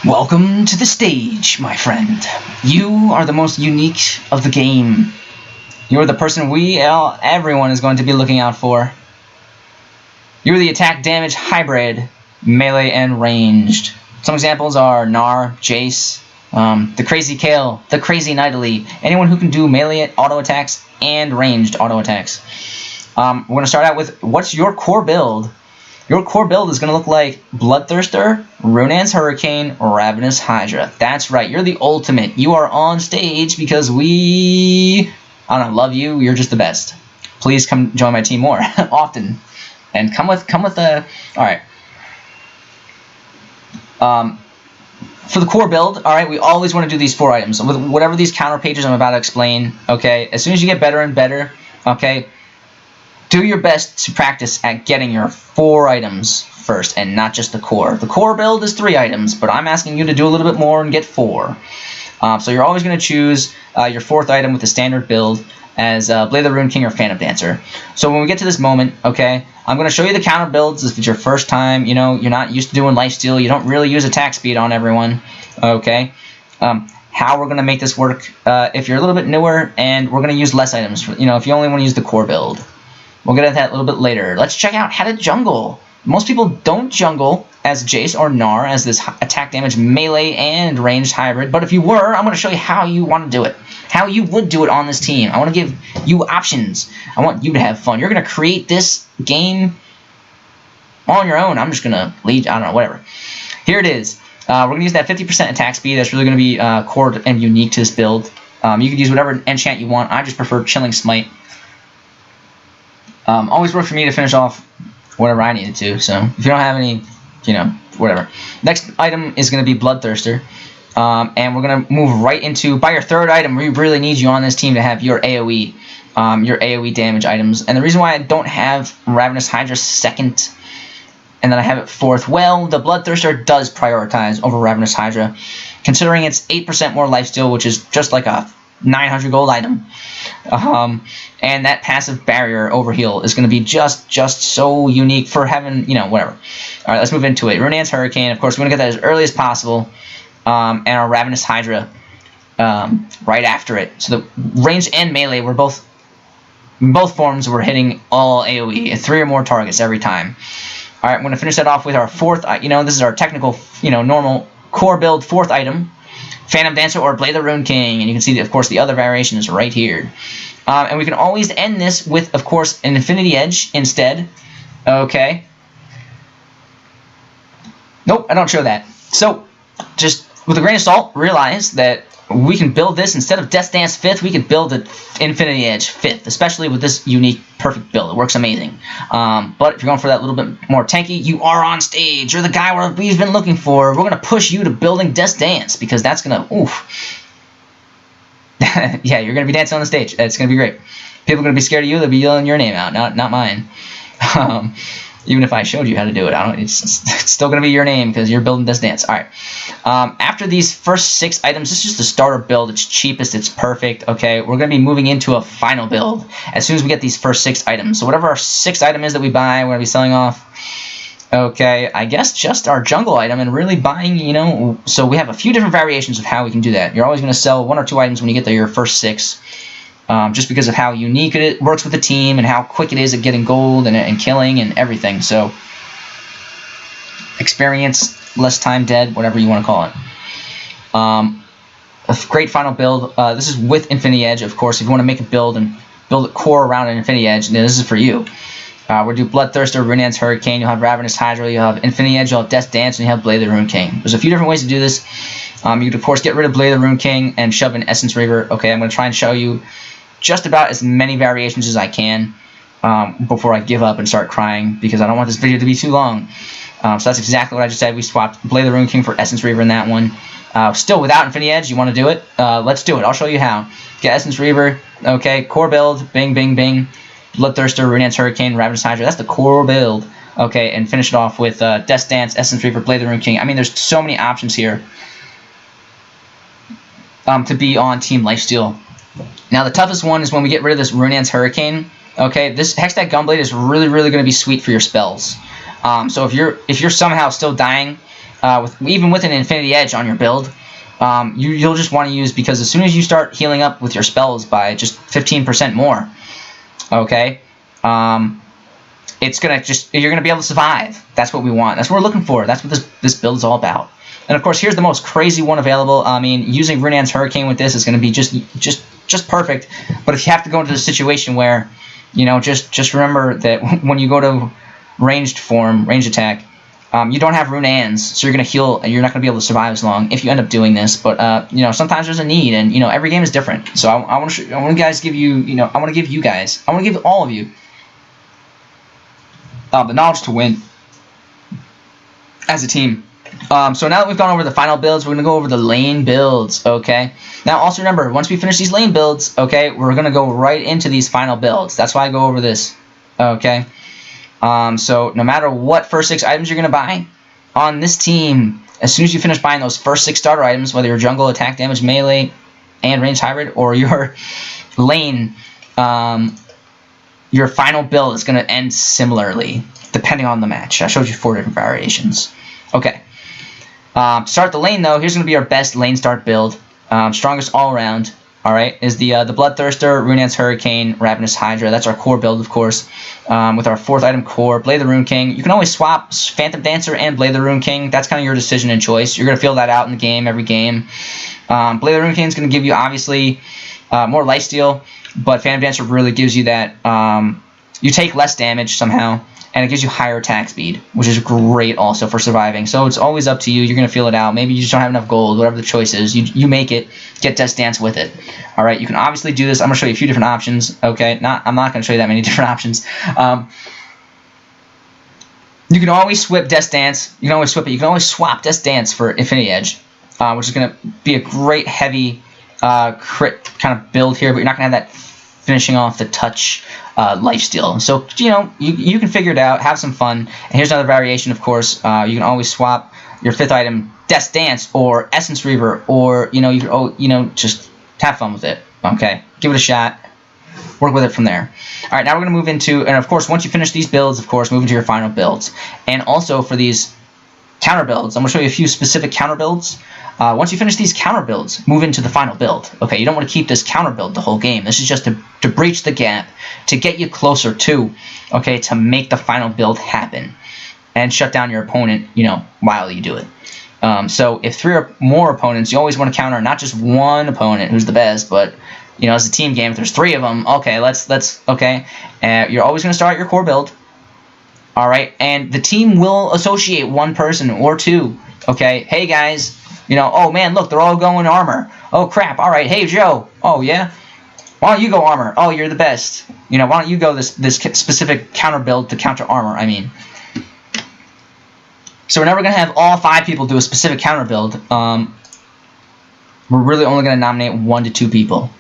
Welcome to the stage, my friend. You are the most unique of the game. You are the person everyone is going to be looking out for. You are the attack damage hybrid, melee and ranged. Some examples are Gnar, Jace, the Crazy Kale, the Crazy Nidalee, anyone who can do melee auto attacks and ranged auto attacks. We're going to start out with, what's your core build? Your core build is going to look like Bloodthirster, Runan's Hurricane, Ravenous Hydra. That's right, you're the ultimate. You are on stage because I don't know, love you. You're just the best. Please come join my team more often, and come with the. All right. For the core build, all right, we always want to do these 4 items with whatever these counter pages I'm about to explain. Okay, as soon as you get better and better, okay, do your best to practice at getting your 4 items first, and not just the core. The core build is 3 items, but I'm asking you to do a little bit more and get 4. So you're always going to choose your 4th item with the standard build as Blade of the Rune King or Phantom Dancer. So when we get to this moment, okay, I'm going to show you the counter builds. If it's your first time, you know, you're not used to doing lifesteal, you don't really use attack speed on everyone, okay, how we're going to make this work if you're a little bit newer, and we're going to use less items, if you only want to use the core build. We'll get at that a little bit later. Let's check out how to jungle. Most people don't jungle as Jace or Gnar as this attack damage melee and ranged hybrid, but if you were, I'm going to show you how you want to do it. How you would do it on this team. I want to give you options. I want you to have fun. You're going to create this game on your own. I'm just going to lead, I don't know, whatever. Here it is. We're going to use that 50% attack speed. That's really going to be core and unique to this build. You could use whatever enchant you want. I just prefer Chilling Smite. Always worked for me to finish off whatever I needed to. So if you don't have any, whatever. Next item is going to be Bloodthirster. And we're going to move right into, by your 3rd item, we really need you on this team to have your AoE damage items. And the reason why I don't have Ravenous Hydra 2nd, and then I have it 4th, well, the Bloodthirster does prioritize over Ravenous Hydra, considering it's 8% more lifesteal, which is just like a 900 gold item. And that passive barrier overheal is going to be just so unique for having, whatever. All right, let's move into it. Runan's Hurricane, of course, we want to get that as early as possible. And our Ravenous Hydra right after it. So the range and melee were both, in both forms, we're hitting all AoE at 3 or more targets every time. All right, I'm going to finish that off with our 4th. This is our technical, normal core build 4th item, Phantom Dancer or Blade of the Rune King, and you can see, of course, the other variations right here. And we can always end this with, of course, an Infinity Edge instead. Okay. Nope, I don't show that. So just with a grain of salt, realize that we can build this, instead of Death Dance 5th, we can build an Infinity Edge 5th, especially with this unique, perfect build. It works amazing. But if you're going for that little bit more tanky, you are on stage. You're the guy we've been looking for. We're going to push you to building Death Dance, because that's going to, oof. Yeah, you're going to be dancing on the stage. It's going to be great. People are going to be scared of you. They'll be yelling your name out, not mine. Even if I showed you how to do it, it's still going to be your name because you're building this dance. All right. After these first 6 items, this is just the starter build. It's cheapest. It's perfect. Okay. We're going to be moving into a final build as soon as we get these first 6 items. So whatever our 6th item is that we buy, we're going to be selling off. Okay. I guess just our jungle item, and really buying, so we have a few different variations of how we can do that. You're always going to sell 1 or 2 items when you get to your first 6. Just because of how unique it works with the team and how quick it is at getting gold and killing and everything. So, experience, less time dead, whatever you want to call it. A great final build. This is with Infinity Edge, of course. If you want to make a build and build a core around an Infinity Edge, then this is for you. We'll do Bloodthirster, Runan's Hurricane, you'll have Ravenous Hydra, you'll have Infinity Edge, you'll have Death Dance, and you have Blade of the Rune King. There's a few different ways to do this. You could, of course, get rid of Blade of the Rune King and shove in Essence Reaver. Okay, I'm going to try and show you just about as many variations as I can before I give up and start crying, because I don't want this video to be too long. So that's exactly what I just said. We swapped Blade of the Rune King for Essence Reaver in that one. Still without Infinity Edge, you want to do it? Let's do it. I'll show you how. Get Essence Reaver. Okay, core build. Bing, bing, bing. Bloodthirster, Runan's Hurricane, Ravenous Hydra. That's the core build. Okay, and finish it off with Death Dance, Essence Reaver, Blade of the Rune King. I mean, there's so many options here to be on Team Lifesteal. Now, the toughest one is when we get rid of this Runan's Hurricane. Okay, this Hextech Gunblade is really, really going to be sweet for your spells. So if you're somehow still dying, even with an Infinity Edge on your build, you'll just want to use, because as soon as you start healing up with your spells by just 15% more, okay, you're gonna be able to survive. That's what we want. That's what we're looking for. That's what this build is all about. And of course, here's the most crazy one available. I mean, using Runaan's Hurricane with this is going to be just perfect. But if you have to go into the situation where, just remember that when you go to ranged attack, you don't have Runaan's, so you're going to heal, and you're not going to be able to survive as long if you end up doing this. But sometimes there's a need, and every game is different. So I want to give all of you the knowledge to win as a team. So now that we've gone over the final builds, we're going to go over the lane builds, okay? Now, also remember, once we finish these lane builds, okay, we're going to go right into these final builds. That's why I go over this, okay? So no matter what first 6 items you're going to buy on this team, as soon as you finish buying those first 6 starter items, whether your jungle, attack, damage, melee, and ranged hybrid, or your lane, your final build is going to end similarly, depending on the match. I showed you 4 different variations. Okay. Start the lane, though. Here's going to be our best lane start build. Strongest all around, alright, is the Bloodthirster, Runaan's Hurricane, Ravenous Hydra. That's our core build, of course. With our 4th item core, Blade the Rune King. You can always swap Phantom Dancer and Blade the Rune King. That's kind of your decision and choice. You're going to feel that out in the game, every game. Blade the Rune King is going to give you, obviously, more lifesteal, but Phantom Dancer really gives you that, you take less damage somehow, and it gives you higher attack speed, which is great also for surviving. So it's always up to you. You're going to feel it out. Maybe you just don't have enough gold, whatever the choice is. You make it, get Death's Dance with it. All right, you can obviously do this. I'm going to show you a few different options, okay? I'm not going to show you that many different options. You can always swap Death's Dance. You can always swap it. You can always swap Death's Dance for Infinity Edge, which is going to be a great heavy crit kind of build here, but you're not going to have that finishing off the touch lifesteal. So, you can figure it out, have some fun. And here's another variation, of course. You can always swap your 5th item, Death's Dance, or Essence Reaver, or, you can, just have fun with it, okay? Give it a shot. Work with it from there. All right, now we're going to move into, and of course, once you finish these builds, of course, move into your final builds. And also for these counter builds, I'm going to show you a few specific counter builds. Once you finish these counter builds, move into the final build. Okay, you don't want to keep this counter build the whole game. This is just to breach the gap, to get you closer to, okay, to make the final build happen and shut down your opponent, while you do it. So if 3 or more opponents, you always want to counter not just one opponent who's the best, but as a team game, if there's 3 of them, okay, okay. You're always going to start your core build. All right, and the team will associate 1 person or 2. Okay, hey guys. Oh man, look, they're all going armor. Oh crap, alright, hey Joe. Oh yeah? Why don't you go armor? Oh, you're the best. Why don't you go this specific counter build to counter armor, I mean. So we're never going to have all 5 people do a specific counter build. We're really only going to nominate 1 to 2 people.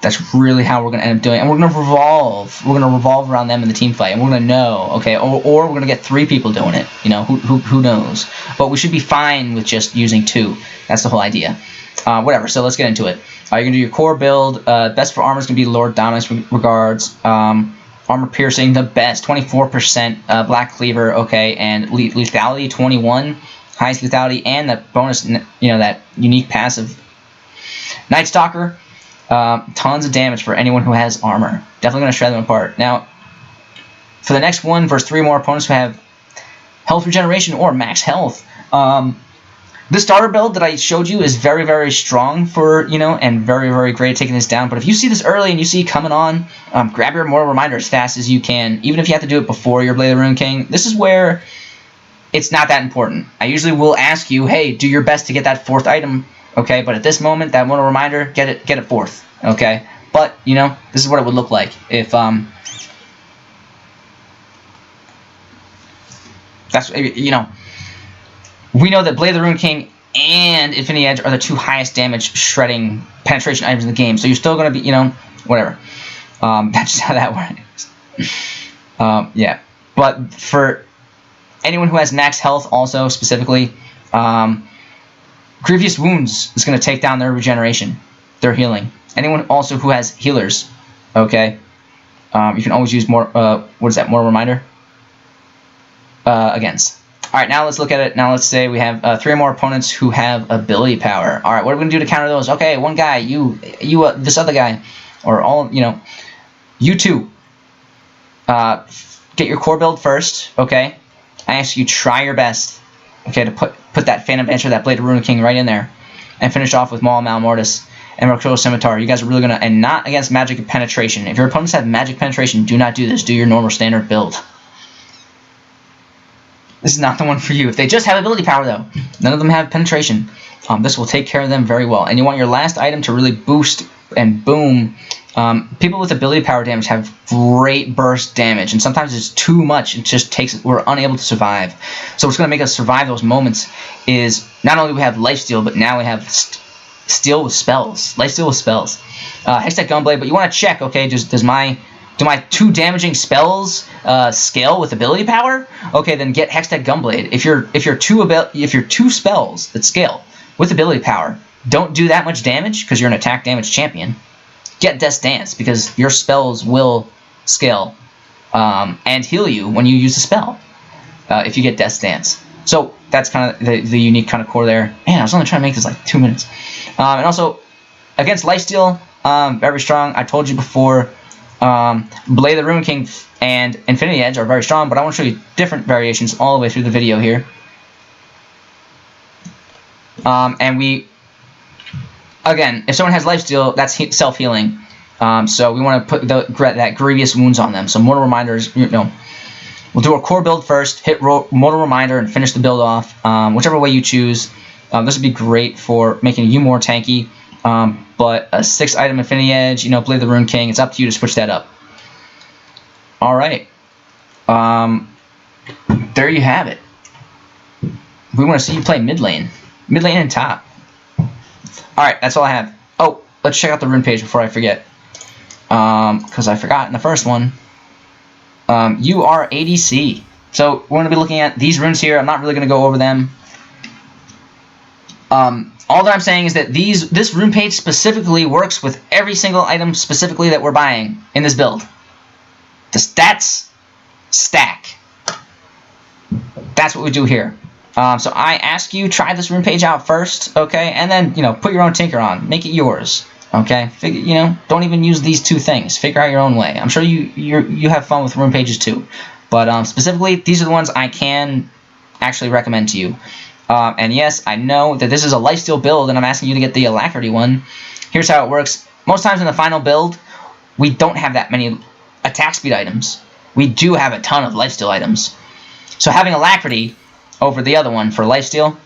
That's really how we're going to end up doing it. And we're going to revolve. We're going to revolve around them in the team fight. And we're going to know, okay, or we're going to get 3 people doing it. Who knows? But we should be fine with just using 2. That's the whole idea. Whatever, so let's get into it. You're going to do your core build. Best for armor is going to be Lord Dominus Regards. Armor Piercing, the best. 24% Black Cleaver, okay, and Lethality, 21. Highest Lethality, and that bonus, that unique passive. Night Stalker. Tons of damage for anyone who has armor. Definitely going to shred them apart. Now, for the next one versus 3 more opponents who have health regeneration or max health, this starter build that I showed you is very, very strong for, and very, very great at taking this down. But if you see this early and you see it coming on, grab your Mortal Reminder as fast as you can, even if you have to do it before your Blade of the Rune King. This is where it's not that important. I usually will ask you, hey, do your best to get that 4th item. Okay, but at this moment, that Mortal Reminder, get it 4th. Okay, but this is what it would look like if that's we know that Blade of the Rune King and Infinity Edge are the 2 highest damage shredding penetration items in the game. So you're still going to be whatever. That's just how that works. Yeah, but for anyone who has max health, also specifically. Grievous Wounds is going to take down their regeneration, their healing. Anyone also who has healers, okay, you can always use more, what is that, Mortal Reminder? against. All right, now let's look at it. Now let's say we have 3 or more opponents who have ability power. All right, what are we gonna do to counter those? Okay, one guy, you, this other guy, or all, you two. Get your core build first. Okay, I ask you try your best. Okay, to put that Phantom Answer, that Blade of Rune King right in there, and finish off with Maul, Malmortis, and Mercurial Scimitar. You guys are really gonna, and not against Magic Penetration. If your opponents have Magic Penetration, do not do this. Do your normal standard build. This is not the one for you. If they just have ability power, though, none of them have penetration. This will take care of them very well. And you want your last item to really boost and boom. People with ability power damage have great burst damage, and sometimes it's too much. It just takes, we're unable to survive. So what's going to make us survive those moments is not only do we have lifesteal, but now we have steal with spells. Lifesteal with spells. Hextech Gunblade, but you want to check, okay, do my 2 damaging spells scale with ability power? Okay, then get Hextech Gunblade. If your 2 spells that scale with ability power don't do that much damage because you're an attack damage champion, get Death's Dance because your spells will scale and heal you when you use the spell if you get Death's Dance. So that's kind of the unique kind of core there. Man, I was only trying to make this like 2 minutes. And also against lifesteal, very strong. I told you before. Blade of the Rune King and Infinity Edge are very strong, but I want to show you different variations all the way through the video here. And again, if someone has lifesteal, that's self-healing. So we want to put that grievous wounds on them. So Mortal Reminders, we'll do a core build first, hit Mortal Reminder, and finish the build off. Whichever way you choose. This would be great for making you more tanky. But a 6-item Infinity Edge, Blade of the Rune King, it's up to you to switch that up. Alright. There you have it. We want to see you play mid lane. Mid lane and top. Alright, that's all I have. Oh, let's check out the rune page before I forget. Because I forgot in the first one. You are ADC. So we're going to be looking at these runes here. I'm not really going to go over them. All that I'm saying is that this rune page specifically works with every single item specifically that we're buying in this build. The stats stack. That's what we do here. So I ask you, try this rune page out first, okay? And then, put your own tinker on. Make it yours, okay? Don't even use these 2 things. Figure out your own way. I'm sure you have fun with rune pages too. But specifically, these are the ones I can actually recommend to you. And yes, I know that this is a lifesteal build, and I'm asking you to get the Alacrity one. Here's how it works. Most times in the final build, we don't have that many attack speed items. We do have a ton of lifesteal items. So having Alacrity over the other one for lifesteal,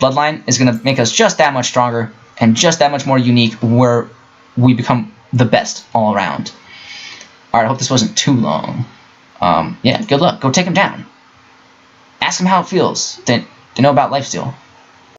Bloodline, is going to make us just that much stronger and just that much more unique, where we become the best all around. Alright, I hope this wasn't too long. Yeah, good luck. Go take him down. Ask him how it feels to know about lifesteal.